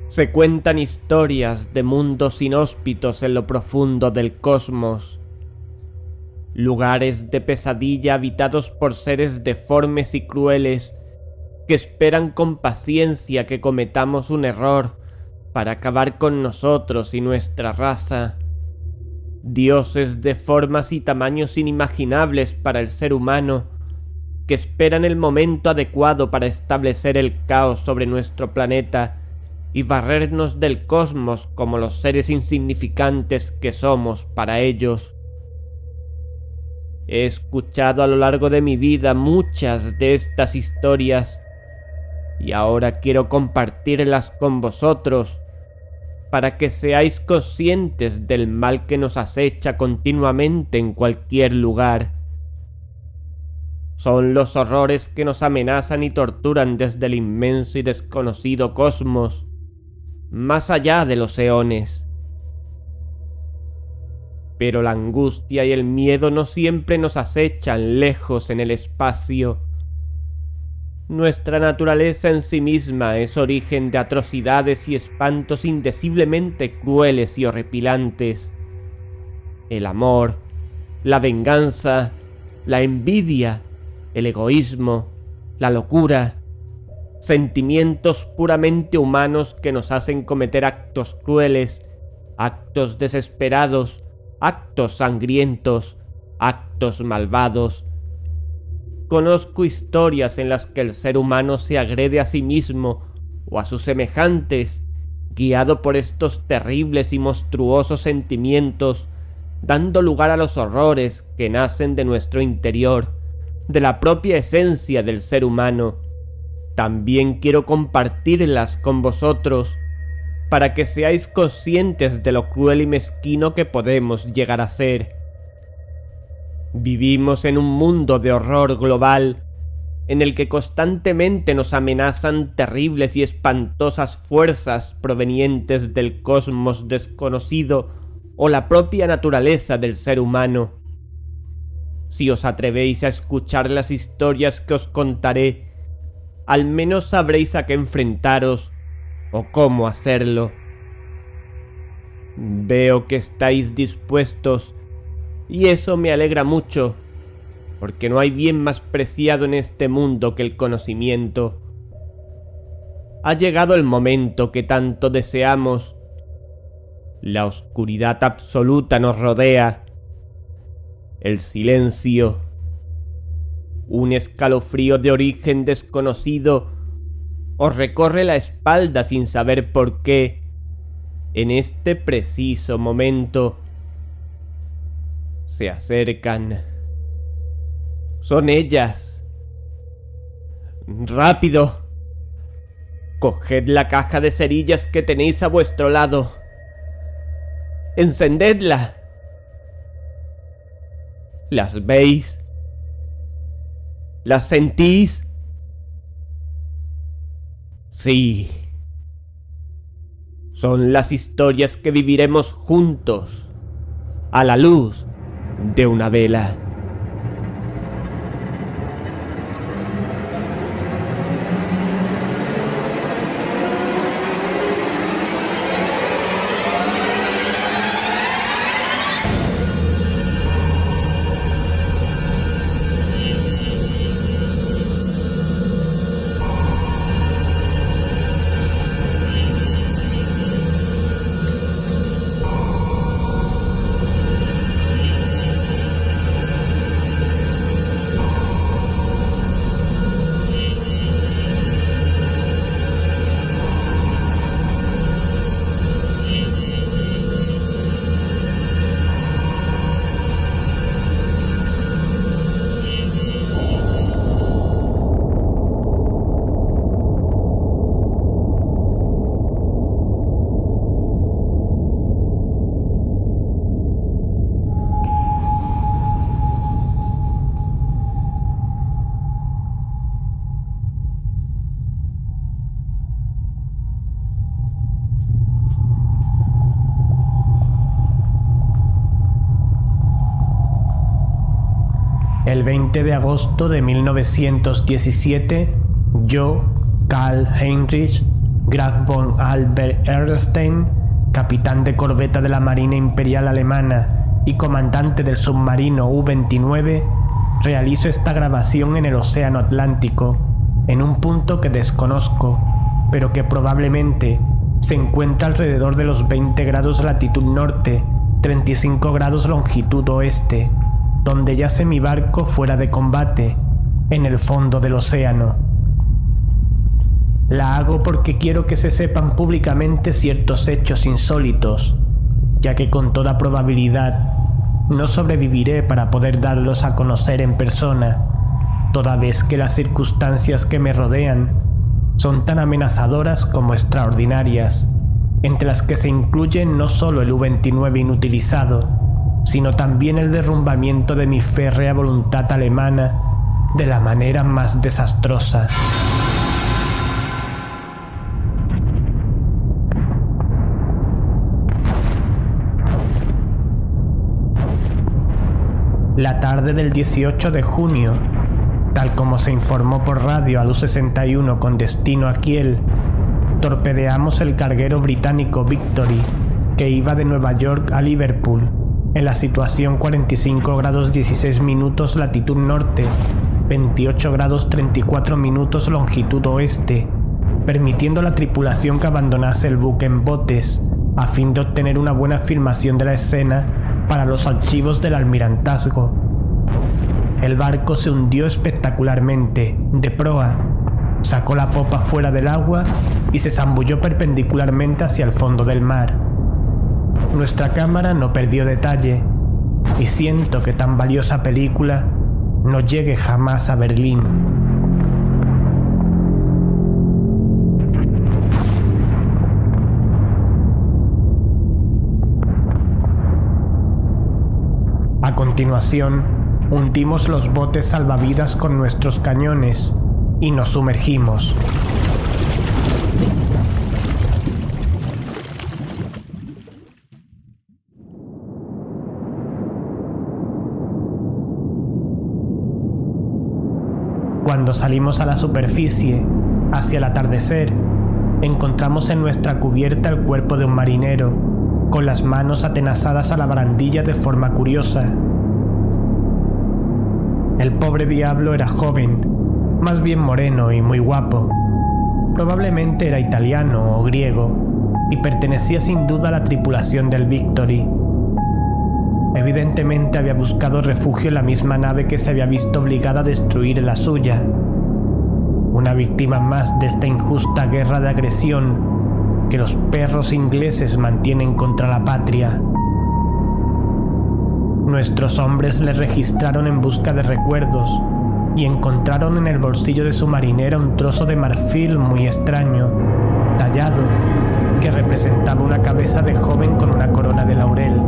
Se cuentan historias de mundos inhóspitos en lo profundo del cosmos, lugares de pesadilla habitados por seres deformes y crueles que esperan con paciencia que cometamos un error para acabar con nosotros y nuestra raza. Dioses de formas y tamaños inimaginables para el ser humano, que esperan el momento adecuado para establecer el caos sobre nuestro planeta y barrernos del cosmos como los seres insignificantes que somos para ellos. He escuchado a lo largo de mi vida muchas de estas historias y ahora quiero compartirlas con vosotros para que seáis conscientes del mal que nos acecha continuamente en cualquier lugar. Son los horrores que nos amenazan y torturan desde el inmenso y desconocido cosmos, más allá de los eones. Pero la angustia y el miedo no siempre nos acechan lejos en el espacio. Nuestra naturaleza en sí misma es origen de atrocidades y espantos indeciblemente crueles y horripilantes. El amor, la venganza, la envidia, el egoísmo, la locura, sentimientos puramente humanos que nos hacen cometer actos crueles, actos desesperados, actos sangrientos, actos malvados. Conozco historias en las que el ser humano se agrede a sí mismo o a sus semejantes, guiado por estos terribles y monstruosos sentimientos, dando lugar a los horrores que nacen de nuestro interior, de la propia esencia del ser humano. También quiero compartirlas con vosotros, para que seáis conscientes de lo cruel y mezquino que podemos llegar a ser. Vivimos en un mundo de horror global, en el que constantemente nos amenazan terribles y espantosas fuerzas provenientes del cosmos desconocido o la propia naturaleza del ser humano. Si os atrevéis a escuchar las historias que os contaré, al menos sabréis a qué enfrentaros o cómo hacerlo. Veo que estáis dispuestos, y eso me alegra mucho, porque no hay bien más preciado en este mundo que el conocimiento. Ha llegado el momento que tanto deseamos. La oscuridad absoluta nos rodea. El silencio, un escalofrío de origen desconocido, os recorre la espalda sin saber por qué. En este preciso momento se acercan. Son ellas. ¡Rápido! Coged la caja de cerillas que tenéis a vuestro lado. ¡Encendedla! ¿Las veis? ¿Las sentís? Sí. Son las historias que viviremos juntos, a la luz de una vela. El 20 de agosto de 1917, yo, Karl Heinrich, Graf von Albert Erstein, capitán de corbeta de la Marina Imperial Alemana y comandante del submarino U-29, realizo esta grabación en el Océano Atlántico, en un punto que desconozco, pero que probablemente se encuentra alrededor de los 20 grados latitud norte, 35 grados longitud oeste, donde yace mi barco fuera de combate, en el fondo del océano. La hago porque quiero que se sepan públicamente ciertos hechos insólitos, ya que con toda probabilidad no sobreviviré para poder darlos a conocer en persona, toda vez que las circunstancias que me rodean son tan amenazadoras como extraordinarias, entre las que se incluyen no solo el U-29 inutilizado, sino también el derrumbamiento de mi férrea voluntad alemana de la manera más desastrosa. La tarde del 18 de junio, tal como se informó por radio al U-61 con destino a Kiel, torpedeamos el carguero británico Victory, que iba de Nueva York a Liverpool, en la situación 45 grados 16 minutos latitud norte, 28 grados 34 minutos longitud oeste, permitiendo a la tripulación que abandonase el buque en botes, a fin de obtener una buena filmación de la escena para los archivos del almirantazgo. El barco se hundió espectacularmente, de proa, sacó la popa fuera del agua y se zambulló perpendicularmente hacia el fondo del mar. Nuestra cámara no perdió detalle, y siento que tan valiosa película no llegue jamás a Berlín. A continuación, hundimos los botes salvavidas con nuestros cañones y nos sumergimos. Cuando salimos a la superficie, hacia el atardecer, encontramos en nuestra cubierta el cuerpo de un marinero, con las manos atenazadas a la barandilla de forma curiosa. El pobre diablo era joven, más bien moreno y muy guapo. Probablemente era italiano o griego, y pertenecía sin duda a la tripulación del Victory. Evidentemente había buscado refugio en la misma nave que se había visto obligada a destruir la suya. Una víctima más de esta injusta guerra de agresión que los perros ingleses mantienen contra la patria. Nuestros hombres le registraron en busca de recuerdos y encontraron en el bolsillo de su marinera un trozo de marfil muy extraño, tallado, que representaba una cabeza de joven con una corona de laurel.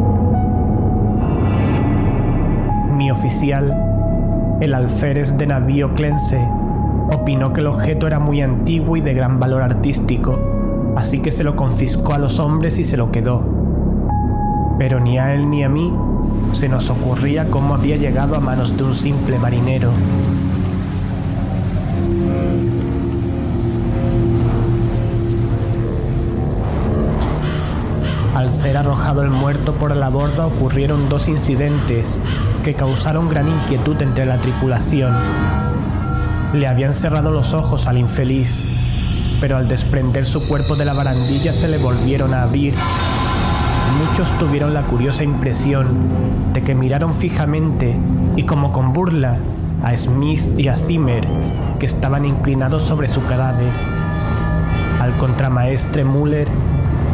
Mi oficial, el alférez de navío Clense, opinó que el objeto era muy antiguo y de gran valor artístico, así que se lo confiscó a los hombres y se lo quedó. Pero ni a él ni a mí se nos ocurría cómo había llegado a manos de un simple marinero. Al ser arrojado el muerto por la borda ocurrieron dos incidentes que causaron gran inquietud entre la tripulación. Le habían cerrado los ojos al infeliz, pero al desprender su cuerpo de la barandilla se le volvieron a abrir. Muchos tuvieron la curiosa impresión de que miraron fijamente y como con burla a Smith y a Zimmer, que estaban inclinados sobre su cadáver. Al contramaestre Müller,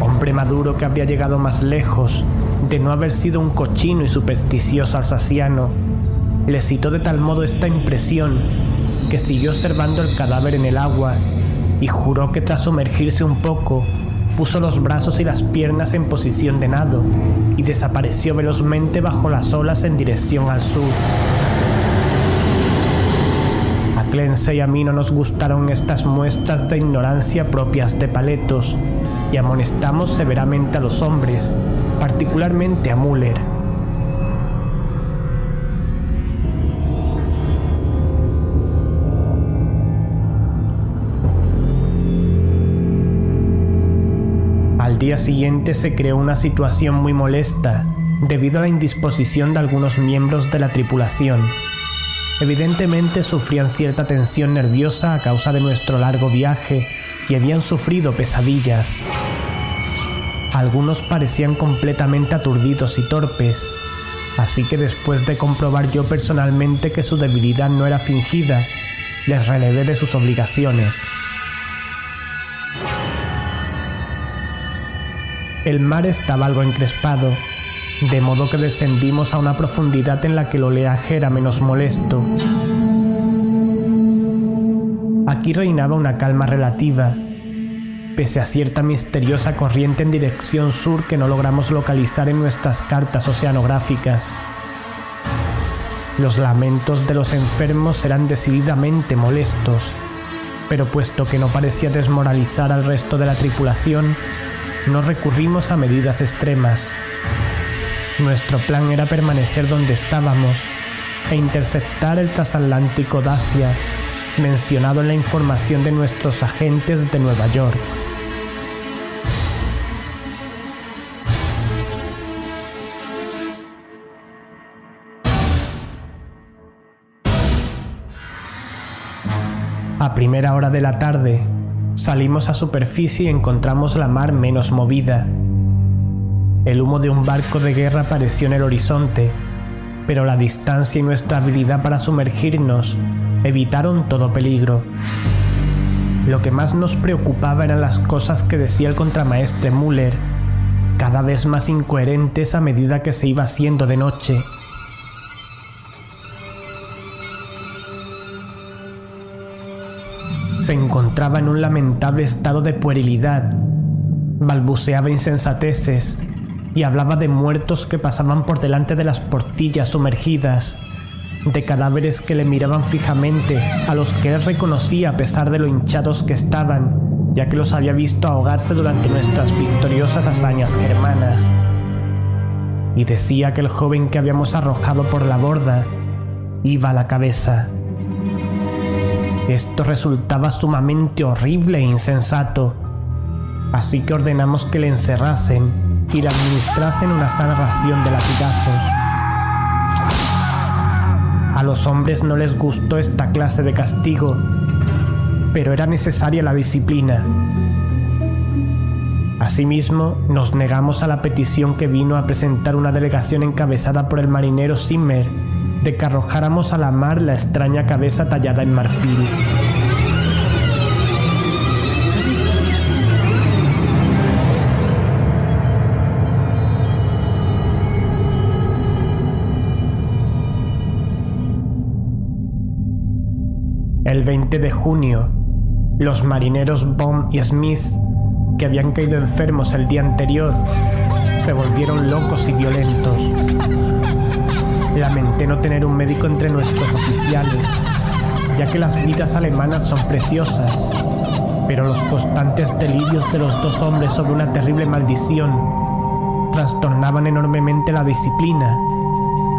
hombre maduro que habría llegado más lejos de no haber sido un cochino y supersticioso alsaciano, le citó de tal modo esta impresión que siguió observando el cadáver en el agua y juró que tras sumergirse un poco puso los brazos y las piernas en posición de nado y desapareció velozmente bajo las olas en dirección al sur. A Clense y a mí no nos gustaron estas muestras de ignorancia propias de paletos y amonestamos severamente a los hombres, particularmente a Müller. día siguiente se creó una situación muy molesta debido a la indisposición de algunos miembros de la tripulación. Evidentemente sufrían cierta tensión nerviosa a causa de nuestro largo viaje y habían sufrido pesadillas. Algunos parecían completamente aturdidos y torpes, así que después de comprobar yo personalmente que su debilidad no era fingida, les relevé de sus obligaciones. El mar estaba algo encrespado, de modo que descendimos a una profundidad en la que el oleaje era menos molesto. Aquí reinaba una calma relativa, pese a cierta misteriosa corriente en dirección sur que no logramos localizar en nuestras cartas oceanográficas. Los lamentos de los enfermos eran decididamente molestos, pero puesto que no parecía desmoralizar al resto de la tripulación, no recurrimos a medidas extremas. Nuestro plan era permanecer donde estábamos e interceptar el transatlántico Dacia, mencionado en la información de nuestros agentes de Nueva York. A primera hora de la tarde, salimos a superficie y encontramos la mar menos movida. El humo de un barco de guerra apareció en el horizonte, pero la distancia y nuestra habilidad para sumergirnos evitaron todo peligro. Lo que más nos preocupaba eran las cosas que decía el contramaestre Müller, cada vez más incoherentes a medida que se iba haciendo de noche. Se encontraba en un lamentable estado de puerilidad, balbuceaba insensateces y hablaba de muertos que pasaban por delante de las portillas sumergidas, de cadáveres que le miraban fijamente, a los que él reconocía a pesar de lo hinchados que estaban, ya que los había visto ahogarse durante nuestras victoriosas hazañas germanas. Y decía que el joven que habíamos arrojado por la borda iba a la cabeza. Esto resultaba sumamente horrible e insensato, así que ordenamos que le encerrasen y le administrasen una sana ración de latigazos. A los hombres no les gustó esta clase de castigo, pero era necesaria la disciplina. Asimismo, nos negamos a la petición que vino a presentar una delegación encabezada por el marinero Zimmer de que arrojáramos a la mar la extraña cabeza tallada en marfil. El 20 de junio, los marineros Baum y Smith, que habían caído enfermos el día anterior, se volvieron locos y violentos. Lamenté no tener un médico entre nuestros oficiales, ya que las vidas alemanas son preciosas, pero los constantes delirios de los dos hombres sobre una terrible maldición trastornaban enormemente la disciplina,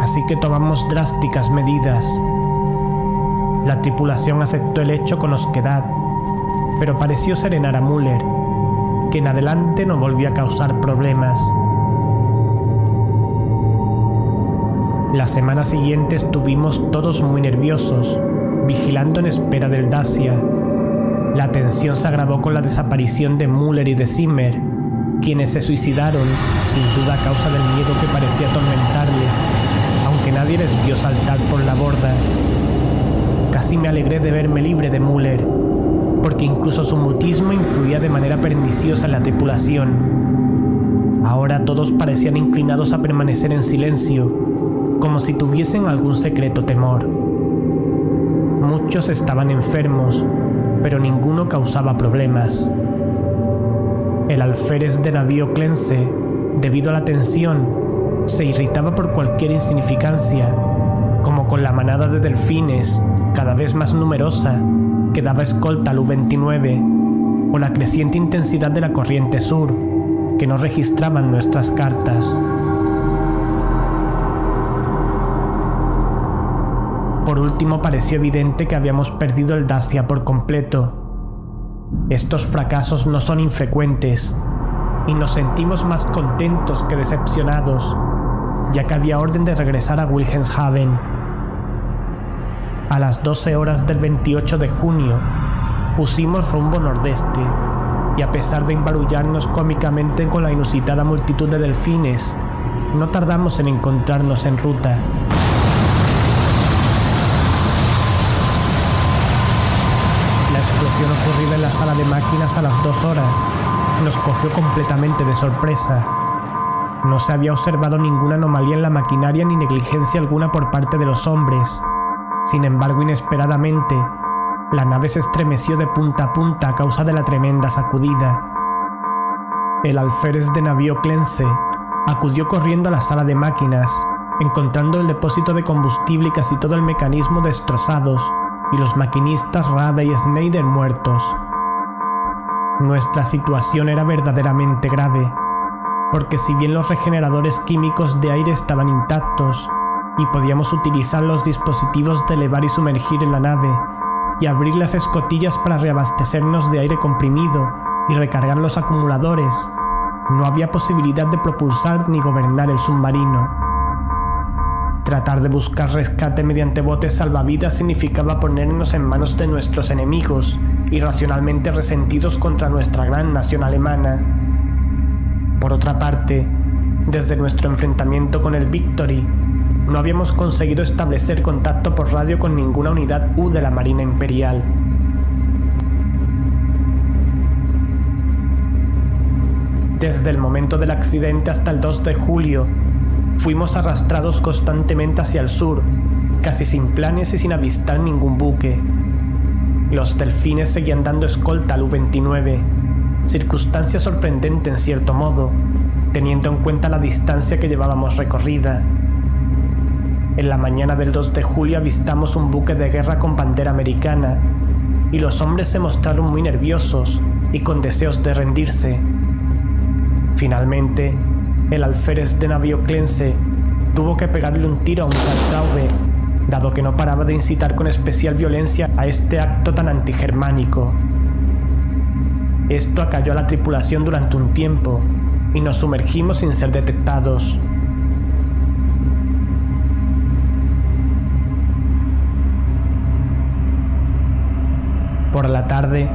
así que tomamos drásticas medidas. La tripulación aceptó el hecho con osquedad, pero pareció serenar a Müller, que en adelante no volvió a causar problemas. La semana siguiente estuvimos todos muy nerviosos, vigilando en espera del Dacia. La tensión se agravó con la desaparición de Müller y de Zimmer, quienes se suicidaron, sin duda a causa del miedo que parecía atormentarles, aunque nadie les vio saltar por la borda. Casi me alegré de verme libre de Müller, porque incluso su mutismo influía de manera perniciosa en la tripulación. Ahora todos parecían inclinados a permanecer en silencio, como si tuviesen algún secreto temor. Muchos estaban enfermos, pero ninguno causaba problemas. El alférez de navío Clense, debido a la tensión, se irritaba por cualquier insignificancia, como con la manada de delfines, cada vez más numerosa, que daba escolta al U-29, o la creciente intensidad de la corriente sur, que no registraban nuestras cartas. Por último, pareció evidente que habíamos perdido el Dacia por completo. Estos fracasos no son infrecuentes, y nos sentimos más contentos que decepcionados, ya que había orden de regresar a Wilhelmshaven. A las 12 horas del 28 de junio, pusimos rumbo nordeste, y a pesar de embarullarnos cómicamente con la inusitada multitud de delfines, no tardamos en encontrarnos en ruta. La explosión ocurrida en la sala de máquinas a las 2 horas nos cogió completamente de sorpresa. No se había observado ninguna anomalía en la maquinaria ni negligencia alguna por parte de los hombres. Sin embargo, inesperadamente, la nave se estremeció de punta a punta a causa de la tremenda sacudida. El alférez de navío Clense acudió corriendo a la sala de máquinas, encontrando el depósito de combustible y casi todo el mecanismo destrozados, y los maquinistas Rade y Schneider muertos. Nuestra situación era verdaderamente grave, porque si bien los regeneradores químicos de aire estaban intactos y podíamos utilizar los dispositivos de elevar y sumergir en la nave y abrir las escotillas para reabastecernos de aire comprimido y recargar los acumuladores, no había posibilidad de propulsar ni gobernar el submarino. Tratar de buscar rescate mediante botes salvavidas significaba ponernos en manos de nuestros enemigos, irracionalmente resentidos contra nuestra gran nación alemana. Por otra parte, desde nuestro enfrentamiento con el Victory, no habíamos conseguido establecer contacto por radio con ninguna unidad U de la Marina Imperial. Desde el momento del accidente hasta el 2 de julio, fuimos arrastrados constantemente hacia el sur, casi sin planes y sin avistar ningún buque. Los delfines seguían dando escolta al U-29, circunstancia sorprendente en cierto modo, teniendo en cuenta la distancia que llevábamos recorrida. En la mañana del 2 de julio avistamos un buque de guerra con bandera americana, y los hombres se mostraron muy nerviosos y con deseos de rendirse. Finalmente, el alférez de navío Clense tuvo que pegarle un tiro a un Tannentraube, dado que no paraba de incitar con especial violencia a este acto tan antigermánico. Esto acalló a la tripulación durante un tiempo, y nos sumergimos sin ser detectados. Por la tarde,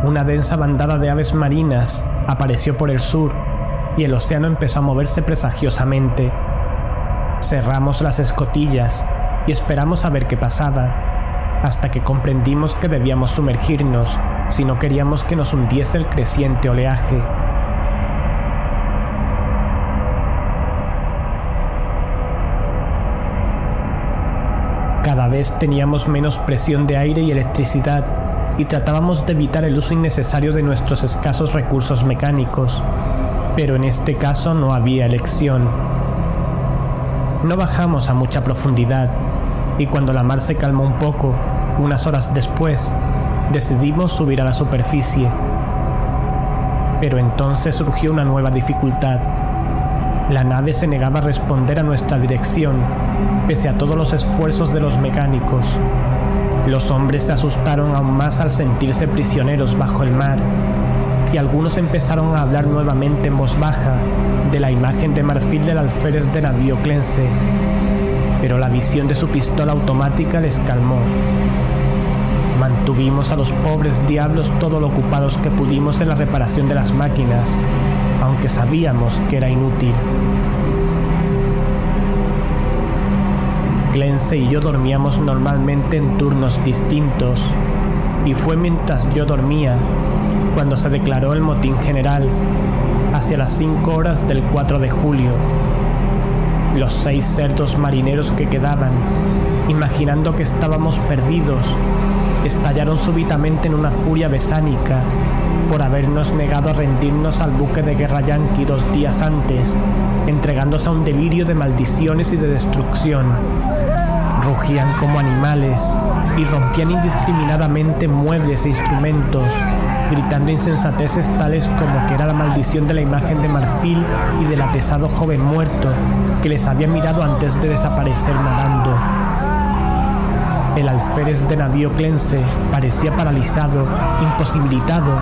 una densa bandada de aves marinas apareció por el sur y el océano empezó a moverse presagiosamente. Cerramos las escotillas y esperamos a ver qué pasaba, hasta que comprendimos que debíamos sumergirnos si no queríamos que nos hundiese el creciente oleaje. Cada vez teníamos menos presión de aire y electricidad, y tratábamos de evitar el uso innecesario de nuestros escasos recursos mecánicos, pero en este caso no había elección. No bajamos a mucha profundidad, y cuando la mar se calmó un poco, unas horas después, decidimos subir a la superficie. Pero entonces surgió una nueva dificultad. La nave se negaba a responder a nuestra dirección, pese a todos los esfuerzos de los mecánicos. Los hombres se asustaron aún más al sentirse prisioneros bajo el mar, y algunos empezaron a hablar nuevamente en voz baja de la imagen de marfil del alférez de navío Clense, pero la visión de su pistola automática les calmó. Mantuvimos a los pobres diablos todo lo ocupados que pudimos en la reparación de las máquinas, aunque sabíamos que era inútil. Clense y yo dormíamos normalmente en turnos distintos, y fue mientras yo dormía cuando se declaró el motín general, hacia las 5 horas del 4 de julio. Los 6 cerdos marineros que quedaban, imaginando que estábamos perdidos, estallaron súbitamente en una furia besánica por habernos negado a rendirnos al buque de guerra yanqui 2 días antes, entregándose a un delirio de maldiciones y de destrucción. Rugían como animales y rompían indiscriminadamente muebles e instrumentos, gritando insensateces tales como que era la maldición de la imagen de marfil y del atezado joven muerto que les había mirado antes de desaparecer nadando. El alférez de navío Clense parecía paralizado, imposibilitado,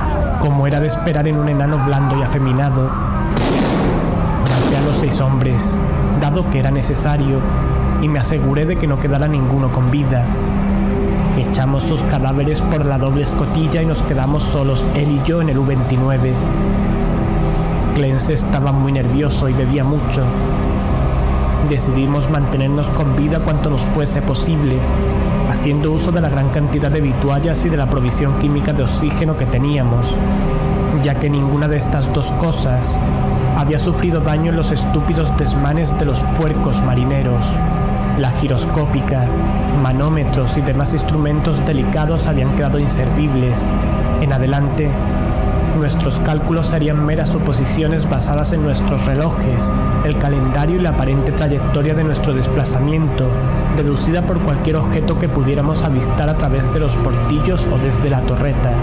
como era de esperar en un enano blando y afeminado. Maté a los 6 hombres, dado que era necesario, y me aseguré de que no quedara ninguno con vida. Echamos sus cadáveres por la doble escotilla y nos quedamos solos, él y yo, en el U-29. Clense estaba muy nervioso y bebía mucho. Decidimos mantenernos con vida cuanto nos fuese posible, haciendo uso de la gran cantidad de vituallas y de la provisión química de oxígeno que teníamos, ya que ninguna de estas dos cosas había sufrido daño en los estúpidos desmanes de los puercos marineros. La giroscópica, manómetros y demás instrumentos delicados habían quedado inservibles. En adelante, nuestros cálculos serían meras suposiciones basadas en nuestros relojes, el calendario y la aparente trayectoria de nuestro desplazamiento, deducida por cualquier objeto que pudiéramos avistar a través de los portillos o desde la torreta.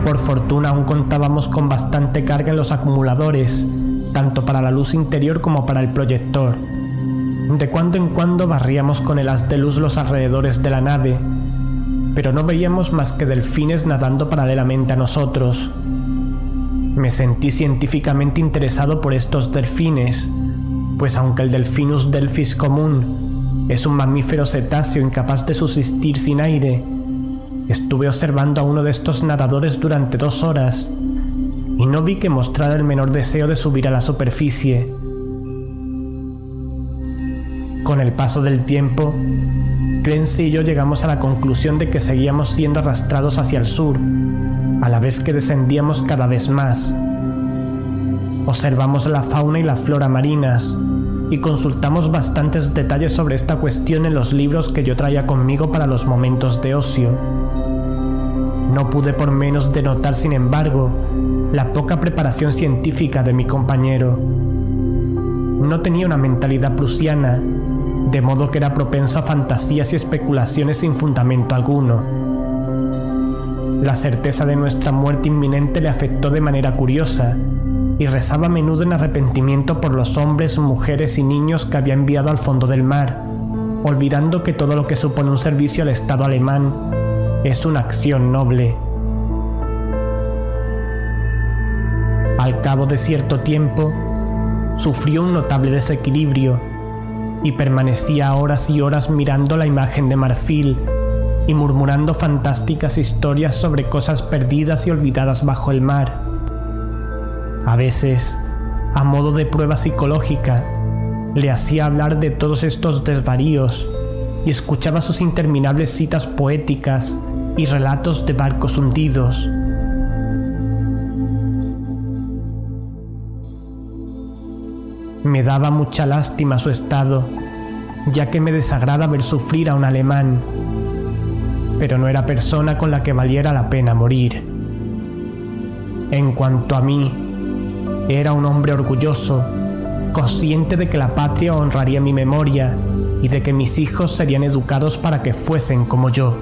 Por fortuna aún contábamos con bastante carga en los acumuladores, tanto para la luz interior como para el proyector. De cuando en cuando barríamos con el haz de luz los alrededores de la nave, pero no veíamos más que delfines nadando paralelamente a nosotros. Me sentí científicamente interesado por estos delfines, pues aunque el Delphinus delphis común es un mamífero cetáceo incapaz de subsistir sin aire, estuve observando a uno de estos nadadores durante 2 horas y no vi que mostrara el menor deseo de subir a la superficie. Con el paso del tiempo, Clense y yo llegamos a la conclusión de que seguíamos siendo arrastrados hacia el sur, a la vez que descendíamos cada vez más. Observamos la fauna y la flora marinas y consultamos bastantes detalles sobre esta cuestión en los libros que yo traía conmigo para los momentos de ocio. No pude por menos de notar, sin embargo, la poca preparación científica de mi compañero. No tenía una mentalidad prusiana, de modo que era propenso a fantasías y especulaciones sin fundamento alguno. La certeza de nuestra muerte inminente le afectó de manera curiosa, y rezaba a menudo en arrepentimiento por los hombres, mujeres y niños que había enviado al fondo del mar, olvidando que todo lo que supone un servicio al Estado alemán es una acción noble. Al cabo de cierto tiempo, sufrió un notable desequilibrio y permanecía horas y horas mirando la imagen de marfil y murmurando fantásticas historias sobre cosas perdidas y olvidadas bajo el mar. A veces, a modo de prueba psicológica, le hacía hablar de todos estos desvaríos y escuchaba sus interminables citas poéticas y relatos de barcos hundidos. Me daba mucha lástima su estado, ya que me desagrada ver sufrir a un alemán, pero no era persona con la que valiera la pena morir. En cuanto a mí, era un hombre orgulloso, consciente de que la patria honraría mi memoria y de que mis hijos serían educados para que fuesen como yo.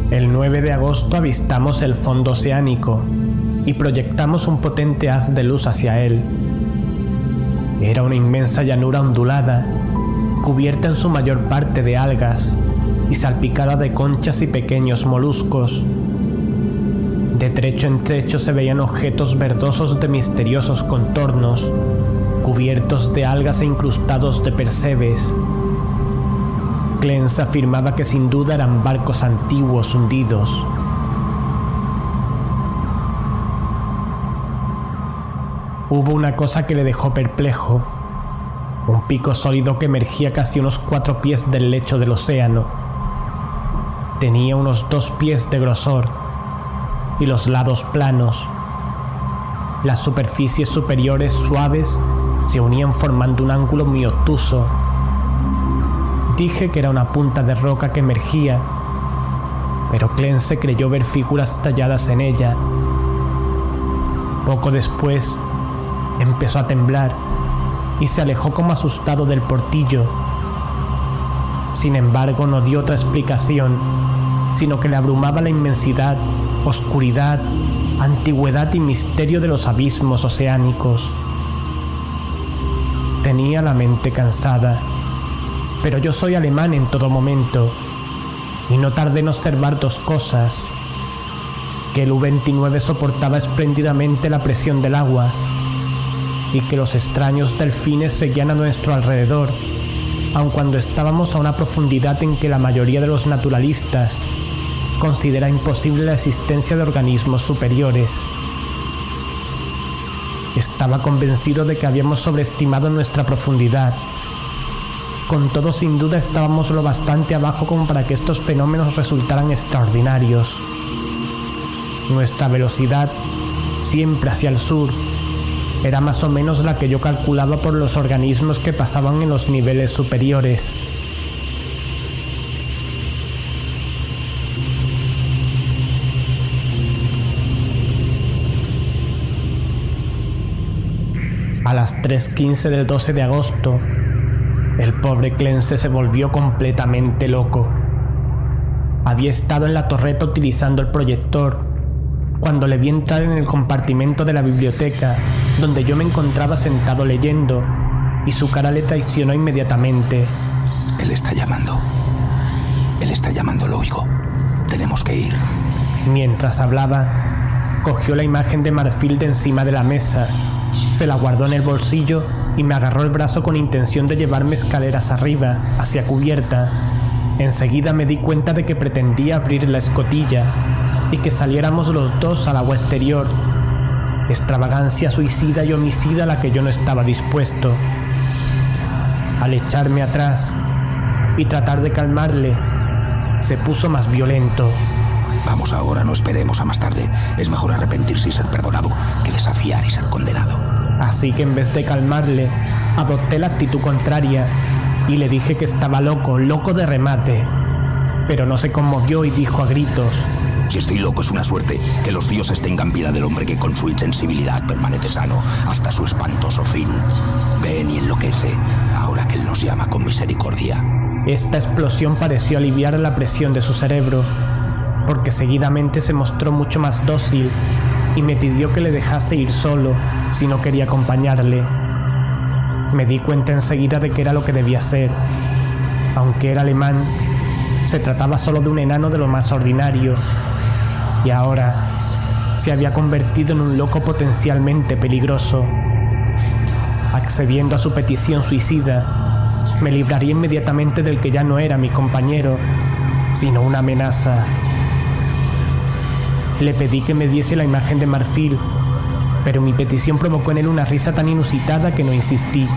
El 9 de agosto avistamos el fondo oceánico y proyectamos un potente haz de luz hacia él. Era una inmensa llanura ondulada, cubierta en su mayor parte de algas y salpicada de conchas y pequeños moluscos. De trecho en trecho se veían objetos verdosos de misteriosos contornos, cubiertos de algas e incrustados de percebes. Clense afirmaba que sin duda eran barcos antiguos hundidos. Hubo una cosa que le dejó perplejo: un pico sólido que emergía casi unos 4 pies del lecho del océano. Tenía unos 2 pies de grosor y los lados planos. Las superficies superiores suaves se unían formando un ángulo muy obtuso. Dije que era una punta de roca que emergía, pero Clense creyó ver figuras talladas en ella. Poco después empezó a temblar y se alejó como asustado del portillo. Sin embargo, no dio otra explicación sino que le abrumaba la inmensidad, oscuridad, antigüedad y misterio de los abismos oceánicos. Tenía la mente cansada, pero yo soy alemán en todo momento, y no tardé en observar dos cosas: que el U-29 soportaba espléndidamente la presión del agua, y que los extraños delfines seguían a nuestro alrededor, aun cuando estábamos a una profundidad en que la mayoría de los naturalistas considera imposible la existencia de organismos superiores. Estaba convencido de que habíamos sobreestimado nuestra profundidad. Con todo, sin duda estábamos lo bastante abajo como para que estos fenómenos resultaran extraordinarios. Nuestra velocidad, siempre hacia el sur, era más o menos la que yo calculaba por los organismos que pasaban en los niveles superiores. A las 3:15 del 12 de agosto, el pobre Clense se volvió completamente loco. Había estado en la torreta utilizando el proyector cuando le vi entrar en el compartimento de la biblioteca donde yo me encontraba sentado leyendo, y su cara le traicionó inmediatamente. Él está llamando, lo oigo. Tenemos que ir. Mientras hablaba, cogió la imagen de marfil de encima de la mesa, se la guardó en el bolsillo y me agarró el brazo con intención de llevarme escaleras arriba, hacia cubierta. Enseguida me di cuenta de que pretendía abrir la escotilla y que saliéramos los dos al agua exterior. Extravagancia suicida y homicida a la que yo no estaba dispuesto. Al echarme atrás y tratar de calmarle, se puso más violento. Vamos ahora, no esperemos a más tarde. Es mejor arrepentirse y ser perdonado que desafiar y ser condenado. Así que en vez de calmarle, adopté la actitud contraria y le dije que estaba loco de remate. Pero no se conmovió y dijo a gritos: Si estoy loco es una suerte. Que los dioses tengan piedad del hombre que con su insensibilidad permanece sano hasta su espantoso fin. Ven y enloquece, ahora que él nos llama con misericordia. Esta explosión pareció aliviar la presión de su cerebro, porque seguidamente se mostró mucho más dócil y me pidió que le dejase ir solo si no quería acompañarle. Me di cuenta enseguida de que era lo que debía hacer. Aunque era alemán, se trataba solo de un enano de lo más ordinario, y ahora se había convertido en un loco potencialmente peligroso. Accediendo a su petición suicida, me libraría inmediatamente del que ya no era mi compañero, sino una amenaza. Le pedí que me diese la imagen de marfil, pero mi petición provocó en él una risa tan inusitada que no insistí.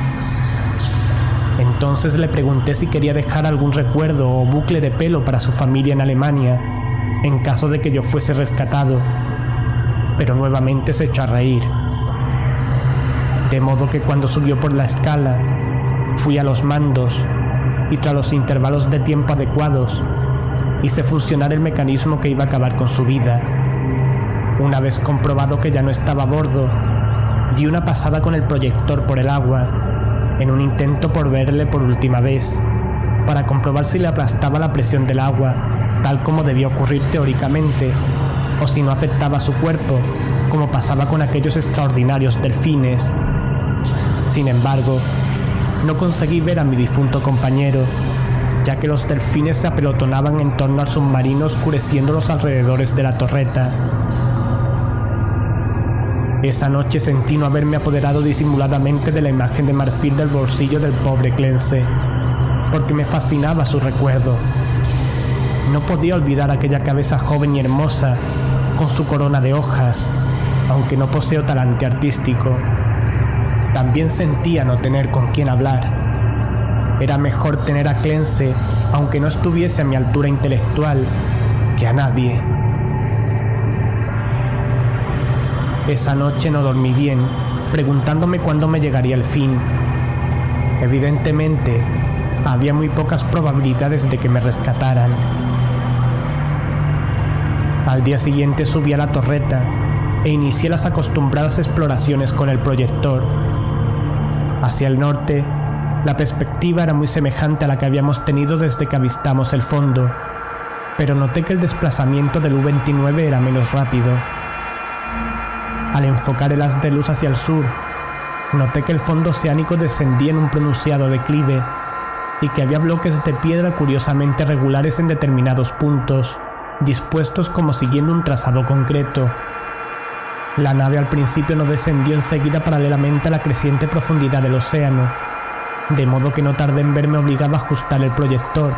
Entonces le pregunté si quería dejar algún recuerdo o bucle de pelo para su familia en Alemania, en caso de que yo fuese rescatado, pero nuevamente se echó a reír. De modo que cuando subió por la escala, fui a los mandos y tras los intervalos de tiempo adecuados, hice funcionar el mecanismo que iba a acabar con su vida. Una vez comprobado que ya no estaba a bordo, di una pasada con el proyector por el agua, en un intento por verle por última vez, para comprobar si le aplastaba la presión del agua, tal como debía ocurrir teóricamente, o si no afectaba a su cuerpo, como pasaba con aquellos extraordinarios delfines. Sin embargo, no conseguí ver a mi difunto compañero, ya que los delfines se apelotonaban en torno al submarino oscureciendo los alrededores de la torreta. Esa noche sentí no haberme apoderado disimuladamente de la imagen de marfil del bolsillo del pobre Clense, porque me fascinaba su recuerdo. No podía olvidar aquella cabeza joven y hermosa, con su corona de hojas, aunque no poseo talante artístico. También sentía no tener con quién hablar. Era mejor tener a Clense, aunque no estuviese a mi altura intelectual, que a nadie. Esa noche no dormí bien, preguntándome cuándo me llegaría el fin. Evidentemente, había muy pocas probabilidades de que me rescataran. Al día siguiente subí a la torreta e inicié las acostumbradas exploraciones con el proyector. Hacia el norte, la perspectiva era muy semejante a la que habíamos tenido desde que avistamos el fondo. pero noté que el desplazamiento del U-29 era menos rápido. Al enfocar el haz de luz hacia el sur, noté que el fondo oceánico descendía en un pronunciado declive y que había bloques de piedra curiosamente regulares en determinados puntos, dispuestos como siguiendo un trazado concreto. La nave al principio no descendió enseguida paralelamente a la creciente profundidad del océano, de modo que no tardé en verme obligado a ajustar el proyector,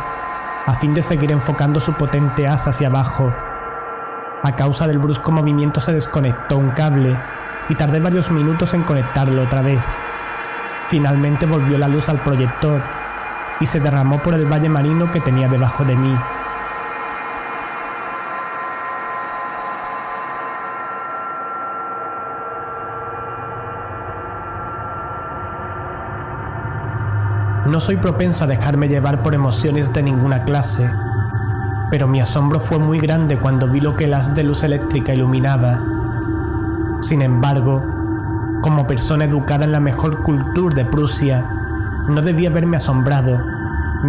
a fin de seguir enfocando su potente haz hacia abajo. A causa del brusco movimiento se desconectó un cable y tardé varios minutos en conectarlo otra vez. Finalmente volvió la luz al proyector y se derramó por el valle marino que tenía debajo de mí. No soy propenso a dejarme llevar por emociones de ninguna clase, pero mi asombro fue muy grande cuando vi lo que el haz de luz eléctrica iluminaba. Sin embargo, como persona educada en la mejor cultura de Prusia, no debía haberme asombrado,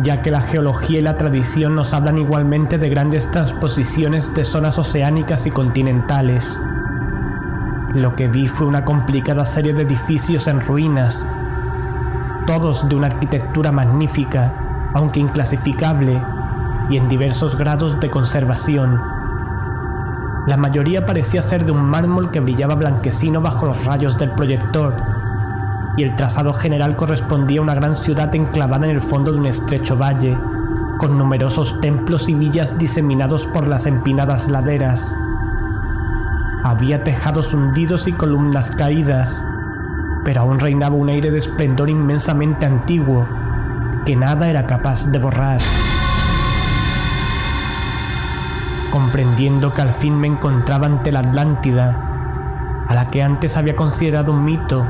ya que la geología y la tradición nos hablan igualmente de grandes transposiciones de zonas oceánicas y continentales. Lo que vi fue una complicada serie de edificios en ruinas, todos de una arquitectura magnífica, aunque inclasificable, y en diversos grados de conservación. La mayoría parecía ser de un mármol que brillaba blanquecino bajo los rayos del proyector, y el trazado general correspondía a una gran ciudad enclavada en el fondo de un estrecho valle, con numerosos templos y villas diseminados por las empinadas laderas. Había tejados hundidos y columnas caídas, pero aún reinaba un aire de esplendor inmensamente antiguo, que nada era capaz de borrar. Comprendiendo que al fin me encontraba ante la Atlántida, a la que antes había considerado un mito,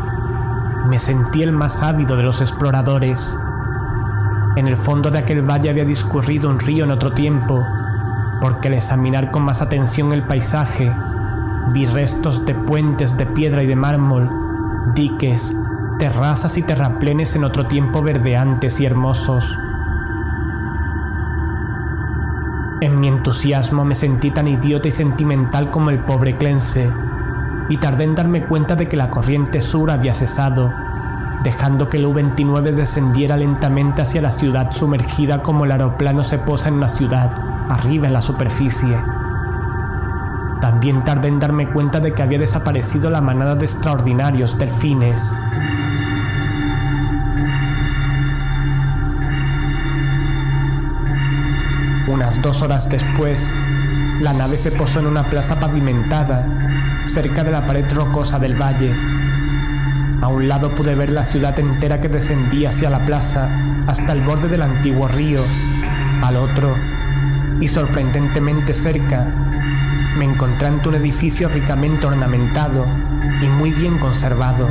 me sentí el más ávido de los exploradores. En el fondo de aquel valle había discurrido un río en otro tiempo, porque al examinar con más atención el paisaje, vi restos de puentes de piedra y de mármol, diques, terrazas y terraplenes en otro tiempo verdeantes y hermosos. En mi entusiasmo me sentí tan idiota y sentimental como el pobre Clense, y tardé en darme cuenta de que la corriente sur había cesado, dejando que el U-29 descendiera lentamente hacia la ciudad sumergida como el aeroplano se posa en una ciudad, arriba en la superficie. También tardé en darme cuenta de que había desaparecido la manada de extraordinarios delfines. Unas 2 horas después, la nave se posó en una plaza pavimentada, cerca de la pared rocosa del valle. A un lado pude ver la ciudad entera que descendía hacia la plaza hasta el borde del antiguo río. Al otro, y sorprendentemente cerca, me encontré ante un edificio ricamente ornamentado y muy bien conservado.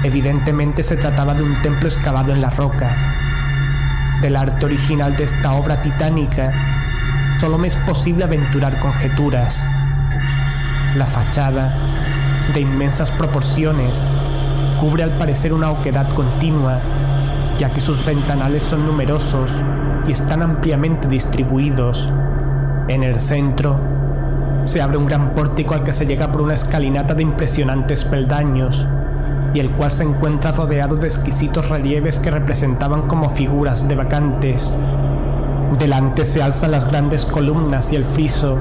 Evidentemente se trataba de un templo excavado en la roca. Del arte original de esta obra titánica, solo me es posible aventurar conjeturas. La fachada, de inmensas proporciones, cubre al parecer una oquedad continua, ya que sus ventanales son numerosos y están ampliamente distribuidos. En el centro, se abre un gran pórtico al que se llega por una escalinata de impresionantes peldaños, y el cual se encuentra rodeado de exquisitos relieves que representaban como figuras de bacantes. Delante se alzan las grandes columnas y el friso,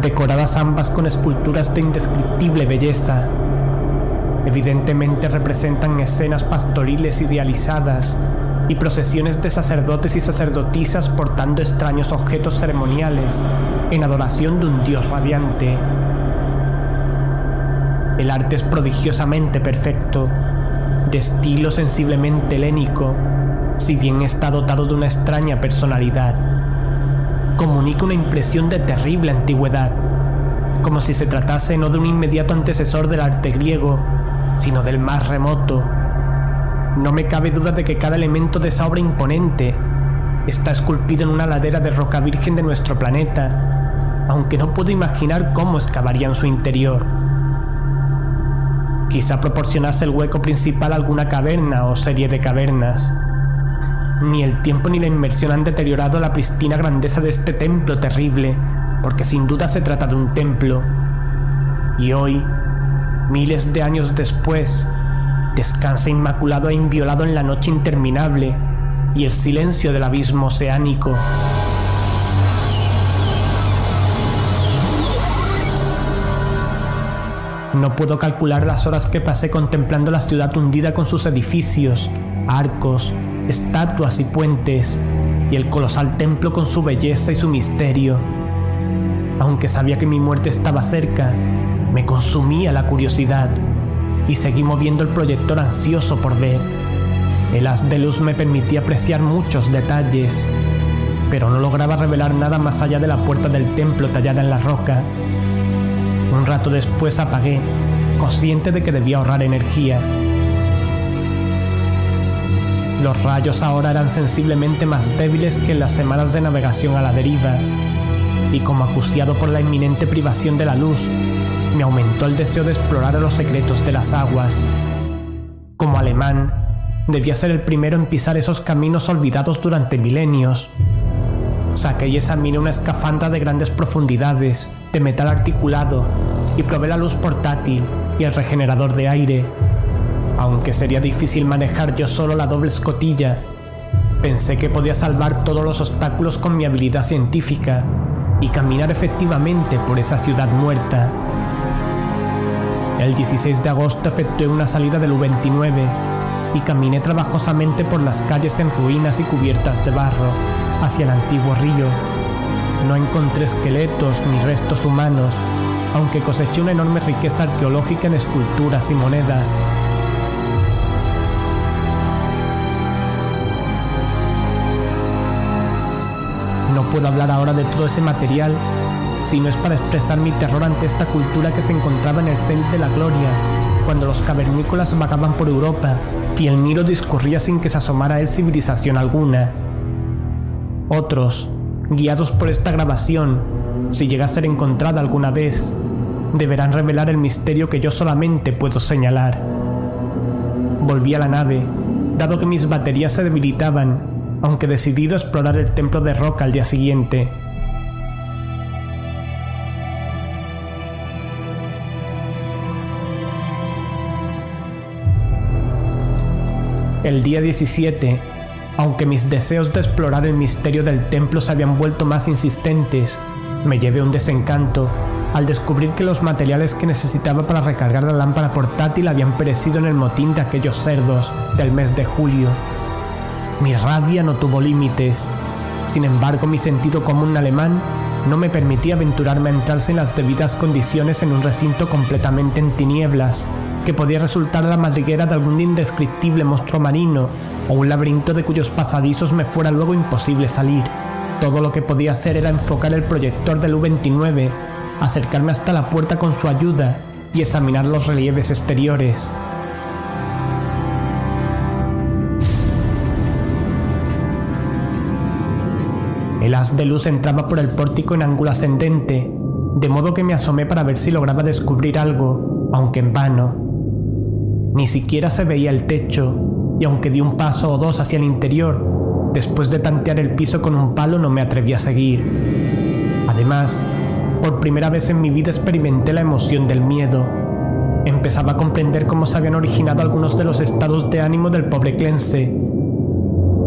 decoradas ambas con esculturas de indescriptible belleza. Evidentemente representan escenas pastoriles idealizadas y procesiones de sacerdotes y sacerdotisas portando extraños objetos ceremoniales en adoración de un dios radiante. El arte es prodigiosamente perfecto, de estilo sensiblemente helénico, si bien está dotado de una extraña personalidad. Comunica una impresión de terrible antigüedad, como si se tratase no de un inmediato antecesor del arte griego, sino del más remoto. No me cabe duda de que cada elemento de esa obra imponente está esculpido en una ladera de roca virgen de nuestro planeta, aunque no puedo imaginar cómo excavarían su interior. Quizá proporcionase el hueco principal alguna caverna o serie de cavernas. Ni el tiempo ni la inmersión han deteriorado la pristina grandeza de este templo terrible, porque sin duda se trata de un templo. Y hoy, miles de años después, descansa inmaculado e inviolado en la noche interminable y el silencio del abismo oceánico. No puedo calcular las horas que pasé contemplando la ciudad hundida con sus edificios, arcos, estatuas y puentes, y el colosal templo con su belleza y su misterio. Aunque sabía que mi muerte estaba cerca, me consumía la curiosidad, y seguí moviendo el proyector ansioso por ver. El haz de luz me permitía apreciar muchos detalles, pero no lograba revelar nada más allá de la puerta del templo tallada en la roca. Un rato después apagué, consciente de que debía ahorrar energía. Los rayos ahora eran sensiblemente más débiles que en las semanas de navegación a la deriva, y como acuciado por la inminente privación de la luz, me aumentó el deseo de explorar los secretos de las aguas. Como alemán, debía ser el primero en pisar esos caminos olvidados durante milenios. Saqué y examiné una escafandra de grandes profundidades, de metal articulado, y probé la luz portátil y el regenerador de aire. Aunque sería difícil manejar yo solo la doble escotilla, pensé que podía salvar todos los obstáculos con mi habilidad científica y caminar efectivamente por esa ciudad muerta. El 16 de agosto efectué una salida del U-29 y caminé trabajosamente por las calles en ruinas y cubiertas de barro hacia el antiguo río. No encontré esqueletos ni restos humanos, aunque coseché una enorme riqueza arqueológica en esculturas y monedas. No puedo hablar ahora de todo ese material, si no es para expresar mi terror ante esta cultura que se encontraba en el cenit de la gloria, cuando los cavernícolas vagaban por Europa y el Nilo discurría sin que se asomara a él civilización alguna. Otros, guiados por esta grabación, si llega a ser encontrada alguna vez, deberán revelar el misterio que yo solamente puedo señalar. Volví a la nave, dado que mis baterías se debilitaban, aunque decidido a explorar el templo de roca al día siguiente. El día 17, aunque mis deseos de explorar el misterio del templo se habían vuelto más insistentes, me llevé un desencanto al descubrir que los materiales que necesitaba para recargar la lámpara portátil habían perecido en el motín de aquellos cerdos del mes de julio. Mi rabia no tuvo límites. Sin embargo, mi sentido común alemán no me permitía aventurarme a entrar sin las debidas condiciones en un recinto completamente en tinieblas, que podía resultar la madriguera de algún indescriptible monstruo marino o un laberinto de cuyos pasadizos me fuera luego imposible salir. Todo lo que podía hacer era enfocar el proyector del U-29, acercarme hasta la puerta con su ayuda y examinar los relieves exteriores. El haz de luz entraba por el pórtico en ángulo ascendente, de modo que me asomé para ver si lograba descubrir algo, aunque en vano. Ni siquiera se veía el techo, y aunque di un paso o dos hacia el interior, después de tantear el piso con un palo no me atreví a seguir. Además, por primera vez en mi vida experimenté la emoción del miedo. Empezaba a comprender cómo se habían originado algunos de los estados de ánimo del pobre Clense,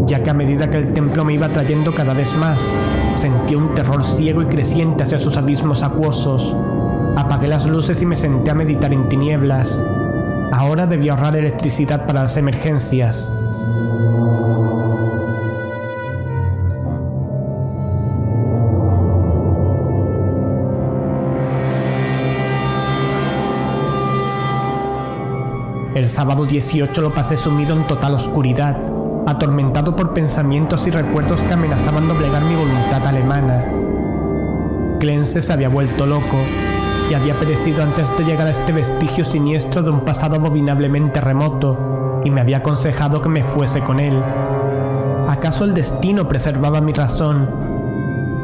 ya que a medida que el templo me iba atrayendo cada vez más, sentí un terror ciego y creciente hacia sus abismos acuosos. Apagué las luces y me senté a meditar en tinieblas. Ahora debía ahorrar electricidad para las emergencias. El sábado 18 lo pasé sumido en total oscuridad, atormentado por pensamientos y recuerdos que amenazaban doblegar mi voluntad alemana. Clense se había vuelto loco y había perecido antes de llegar a este vestigio siniestro de un pasado abominablemente remoto, y me había aconsejado que me fuese con él. ¿Acaso el destino preservaba mi razón,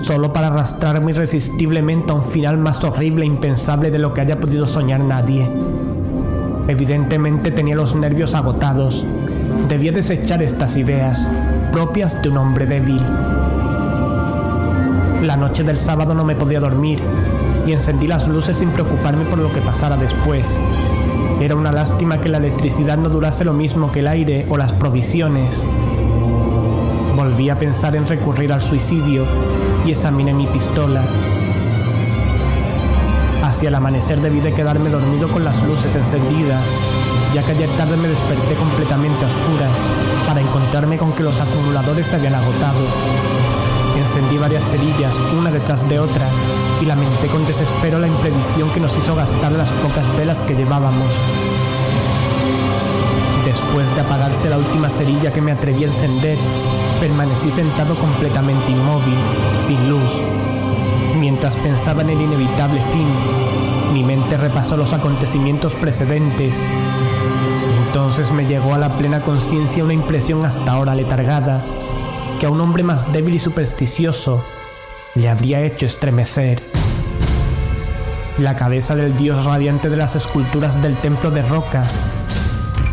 solo para arrastrarme irresistiblemente a un final más horrible e impensable de lo que haya podido soñar nadie? Evidentemente tenía los nervios agotados. Debía desechar estas ideas. propias de un hombre débil. La noche del sábado no me podía dormir y encendí las luces sin preocuparme por lo que pasara después. Era una lástima que la electricidad no durase lo mismo que el aire o las provisiones. Volví a pensar en recurrir al suicidio y examiné mi pistola. Hacia el amanecer debí de quedarme dormido con las luces encendidas, ya que ayer tarde me desperté completamente a oscuras para encontrarme con que los acumuladores se habían agotado. Encendí varias cerillas, una detrás de otra, y lamenté con desespero la imprevisión que nos hizo gastar las pocas velas que llevábamos. Después de apagarse la última cerilla que me atreví a encender, permanecí sentado completamente inmóvil, sin luz. Mientras pensaba en el inevitable fin, mi mente repasó los acontecimientos precedentes. Entonces me llegó a la plena conciencia una impresión hasta ahora letargada, que a un hombre más débil y supersticioso le habría hecho estremecer. La cabeza del dios radiante de las esculturas del templo de roca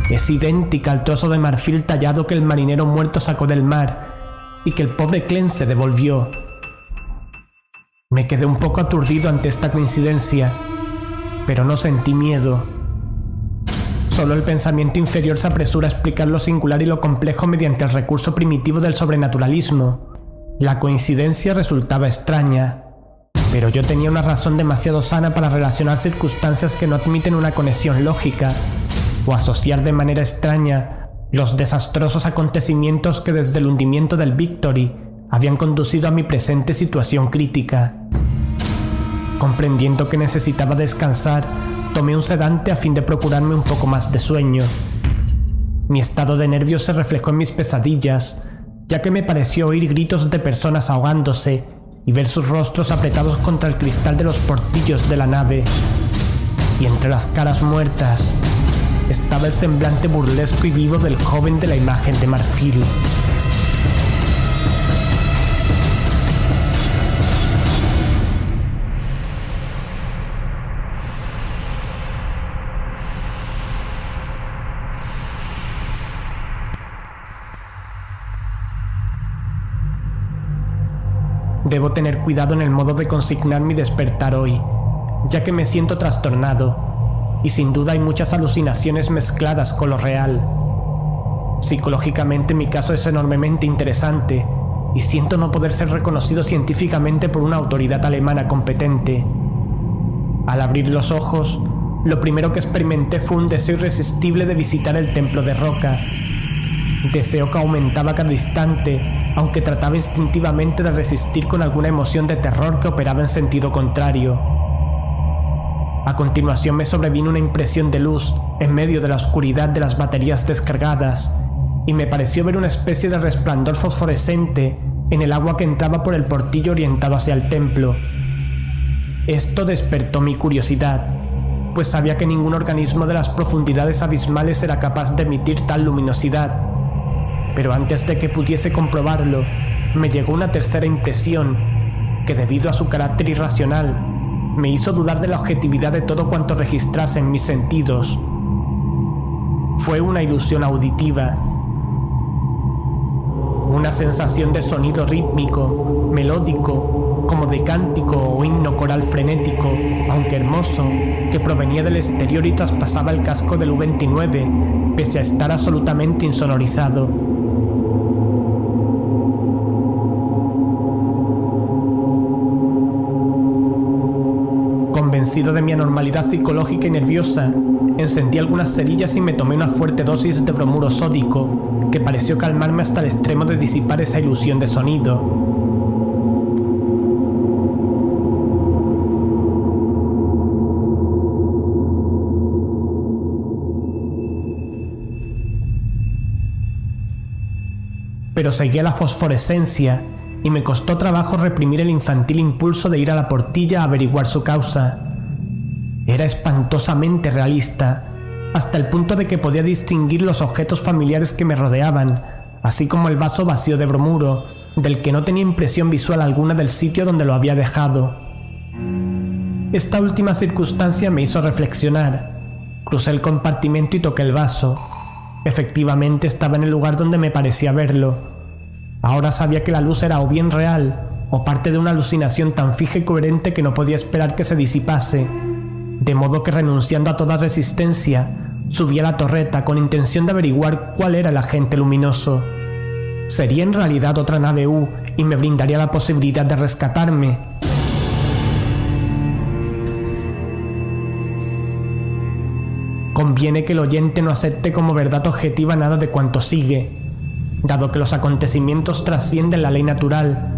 es idéntica al trozo de marfil tallado que el marinero muerto sacó del mar y que el pobre Clem se devolvió. Me quedé un poco aturdido ante esta coincidencia, pero no sentí miedo. Solo el pensamiento inferior se apresura a explicar lo singular y lo complejo mediante el recurso primitivo del sobrenaturalismo. La coincidencia resultaba extraña, pero yo tenía una razón demasiado sana para relacionar circunstancias que no admiten una conexión lógica, o asociar de manera extraña los desastrosos acontecimientos que desde el hundimiento del Victory habían conducido a mi presente situación crítica. Comprendiendo que necesitaba descansar, tomé un sedante a fin de procurarme un poco más de sueño. Mi estado de nervios se reflejó en mis pesadillas, ya que me pareció oír gritos de personas ahogándose y ver sus rostros apretados contra el cristal de los portillos de la nave. Y entre las caras muertas estaba el semblante burlesco y vivo del joven de la imagen de marfil. Debo tener cuidado en el modo de consignar mi despertar hoy, ya que me siento trastornado, y sin duda hay muchas alucinaciones mezcladas con lo real. Psicológicamente mi caso es enormemente interesante, y siento no poder ser reconocido científicamente por una autoridad alemana competente. Al abrir los ojos, lo primero que experimenté fue un deseo irresistible de visitar el templo de roca. Deseo que aumentaba cada instante, aunque trataba instintivamente de resistir con alguna emoción de terror que operaba en sentido contrario. A continuación me sobrevino una impresión de luz en medio de la oscuridad de las baterías descargadas, y me pareció ver una especie de resplandor fosforescente en el agua que entraba por el portillo orientado hacia el templo. Esto despertó mi curiosidad, pues sabía que ningún organismo de las profundidades abismales era capaz de emitir tal luminosidad. Pero antes de que pudiese comprobarlo, me llegó una tercera impresión, que debido a su carácter irracional, me hizo dudar de la objetividad de todo cuanto registrase en mis sentidos. Fue una ilusión auditiva. Una sensación de sonido rítmico, melódico, como de cántico o himno coral frenético, aunque hermoso, que provenía del exterior y traspasaba el casco del U-29, pese a estar absolutamente insonorizado. Convencido de mi anormalidad psicológica y nerviosa, encendí algunas cerillas y me tomé una fuerte dosis de bromuro sódico, que pareció calmarme hasta el extremo de disipar esa ilusión de sonido. Pero seguía la fosforescencia, y me costó trabajo reprimir el infantil impulso de ir a la portilla a averiguar su causa. Era espantosamente realista, hasta el punto de que podía distinguir los objetos familiares que me rodeaban, así como el vaso vacío de bromuro, del que no tenía impresión visual alguna del sitio donde lo había dejado. Esta última circunstancia me hizo reflexionar. Crucé el compartimento y toqué el vaso. Efectivamente estaba en el lugar donde me parecía verlo, Ahora sabía que la luz era o bien real o parte de una alucinación tan fija y coherente que no podía esperar que se disipase, de modo que renunciando a toda resistencia, subí a la torreta con intención de averiguar cuál era el agente luminoso. ¿Sería en realidad otra nave U y me brindaría la posibilidad de rescatarme? Conviene que el oyente no acepte como verdad objetiva nada de cuanto sigue. Dado que los acontecimientos trascienden la ley natural,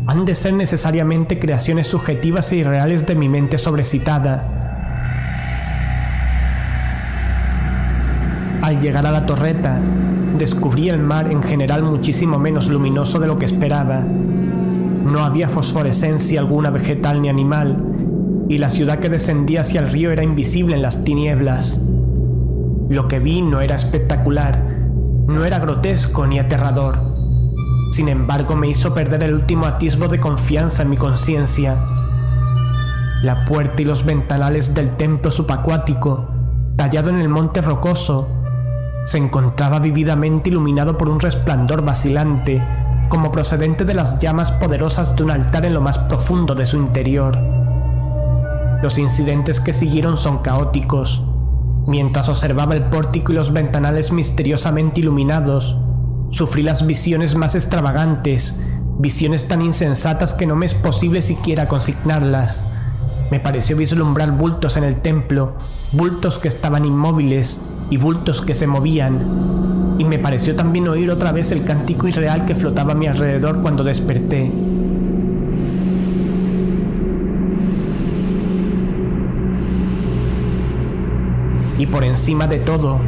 han de ser necesariamente creaciones subjetivas e irreales de mi mente sobreexcitada. Al llegar a la torreta, descubrí el mar en general muchísimo menos luminoso de lo que esperaba. No había fosforescencia alguna vegetal ni animal, y la ciudad que descendía hacia el río era invisible en las tinieblas. Lo que vi no era espectacular, no era grotesco ni aterrador. Sin embargo, me hizo perder el último atisbo de confianza en mi conciencia. La puerta y los ventanales del templo subacuático, tallado en el monte rocoso, se encontraba vividamente iluminado por un resplandor vacilante, como procedente de las llamas poderosas de un altar en lo más profundo de su interior. Los incidentes que siguieron son caóticos. Mientras observaba el pórtico y los ventanales misteriosamente iluminados, sufrí las visiones más extravagantes, visiones tan insensatas que no me es posible siquiera consignarlas. Me pareció vislumbrar bultos en el templo, bultos que estaban inmóviles y bultos que se movían, y me pareció también oír otra vez el cántico irreal que flotaba a mi alrededor cuando desperté. Y por encima de todo,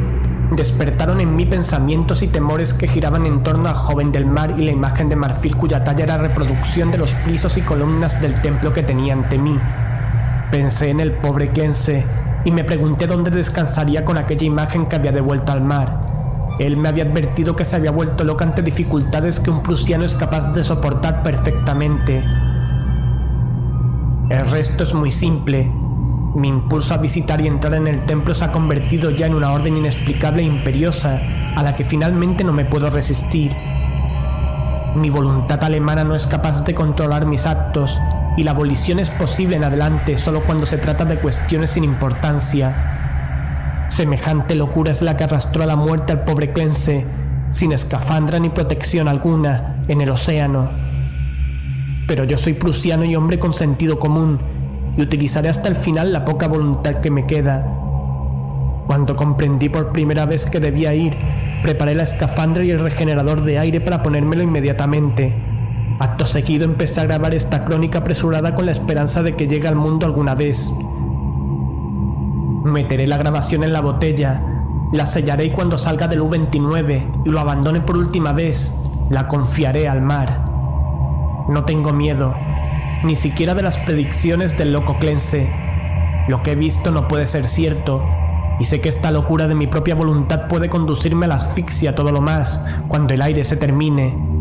despertaron en mí pensamientos y temores que giraban en torno al joven del mar y la imagen de marfil cuya talla era reproducción de los frisos y columnas del templo que tenía ante mí. Pensé en el pobre Clense y me pregunté dónde descansaría con aquella imagen que había devuelto al mar. Él me había advertido que se había vuelto loca ante dificultades que un prusiano es capaz de soportar perfectamente. El resto es muy simple. Mi impulso a visitar y entrar en el templo se ha convertido ya en una orden inexplicable e imperiosa a la que finalmente no me puedo resistir. Mi voluntad alemana no es capaz de controlar mis actos y la abolición es posible en adelante solo cuando se trata de cuestiones sin importancia. Semejante locura es la que arrastró a la muerte al pobre Clense, sin escafandra ni protección alguna, en el océano. Pero yo soy prusiano y hombre con sentido común, y utilizaré hasta el final la poca voluntad que me queda. Cuando comprendí por primera vez que debía ir, preparé la escafandra y el regenerador de aire para ponérmelo inmediatamente. Acto seguido empecé a grabar esta crónica apresurada con la esperanza de que llegue al mundo alguna vez. Meteré la grabación en la botella, la sellaré y cuando salga del U-29 y lo abandone por última vez, la confiaré al mar. No tengo miedo, ni siquiera de las predicciones del loco Clense. Lo que he visto no puede ser cierto, y sé que esta locura de mi propia voluntad puede conducirme a la asfixia todo lo más cuando el aire se termine.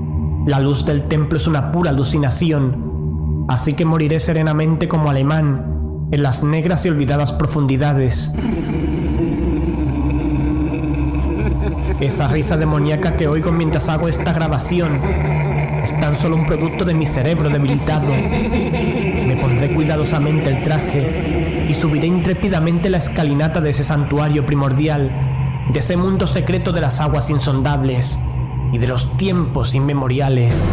La luz del templo es una pura alucinación, así que moriré serenamente como alemán en las negras y olvidadas profundidades. Esa risa demoníaca que oigo mientras hago esta grabación es tan solo un producto de mi cerebro debilitado. Me pondré cuidadosamente el traje y subiré intrépidamente la escalinata de ese santuario primordial, de ese mundo secreto de las aguas insondables y de los tiempos inmemoriales.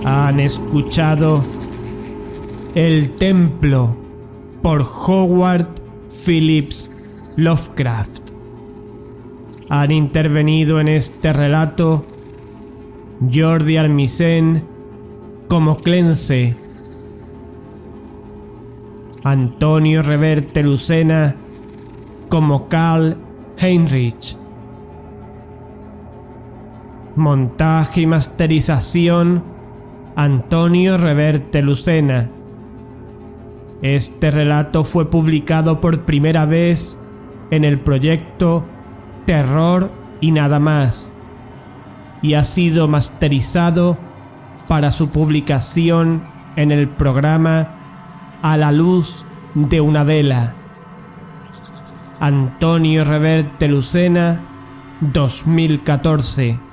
Han escuchado El Templo, por Howard Phillips Lovecraft. Han intervenido en este relato Jordi Armisen como Clense, Antonio Reverte Lucena como Karl Heinrich. Montaje y masterización Antonio Reverte Lucena. Este relato fue publicado por primera vez en el proyecto Terror y Nada Más, y ha sido masterizado para su publicación en el programa A la luz de una vela. Antonio Reverte Lucena, 2014.